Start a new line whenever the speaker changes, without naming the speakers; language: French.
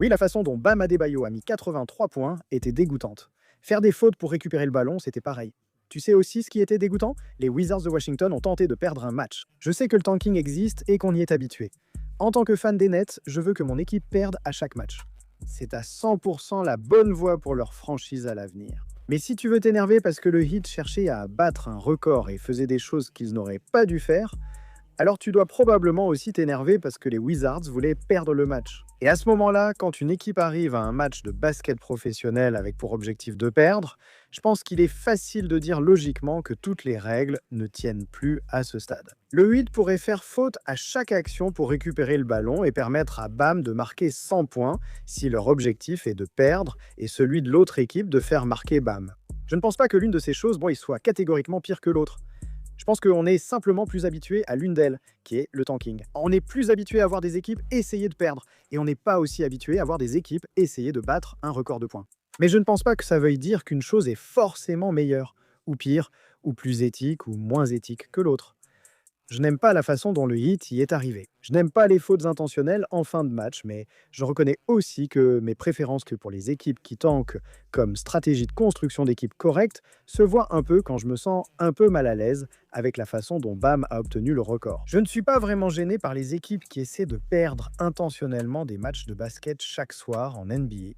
Oui, la façon dont Bam Adebayo a mis 83 points était dégoûtante. Faire des fautes pour récupérer le ballon, c'était pareil. Tu sais aussi ce qui était dégoûtant? Les Wizards de Washington ont tenté de perdre un match. Je sais que le tanking existe et qu'on y est habitué. En tant que fan des Nets, je veux que mon équipe perde à chaque match. C'est à 100% la bonne voie pour leur franchise à l'avenir. Mais si tu veux t'énerver parce que le Heat cherchait à battre un record et faisait des choses qu'ils n'auraient pas dû faire, alors tu dois probablement aussi t'énerver parce que les Wizards voulaient perdre le match. Et à ce moment-là, quand une équipe arrive à un match de basket professionnel avec pour objectif de perdre, je pense qu'il est facile de dire logiquement que toutes les règles ne tiennent plus à ce stade. Le 8 pourrait faire faute à chaque action pour récupérer le ballon et permettre à BAM de marquer 100 points si leur objectif est de perdre et celui de l'autre équipe de faire marquer BAM. Je ne pense pas que l'une de ces choses, il soit catégoriquement pire que l'autre. Je pense qu'on est simplement plus habitué à l'une d'elles, qui est le tanking. On est plus habitué à voir des équipes essayer de perdre, et on n'est pas aussi habitué à voir des équipes essayer de battre un record de points. Mais je ne pense pas que ça veuille dire qu'une chose est forcément meilleure, ou pire, ou plus éthique, ou moins éthique que l'autre. Je n'aime pas la façon dont le hit y est arrivé. Je n'aime pas les fautes intentionnelles en fin de match, mais je reconnais aussi que mes préférences que pour les équipes qui tankent comme stratégie de construction d'équipe correcte se voient un peu quand je me sens un peu mal à l'aise avec la façon dont Bam a obtenu le record. Je ne suis pas vraiment gêné par les équipes qui essaient de perdre intentionnellement des matchs de basket chaque soir en NBA.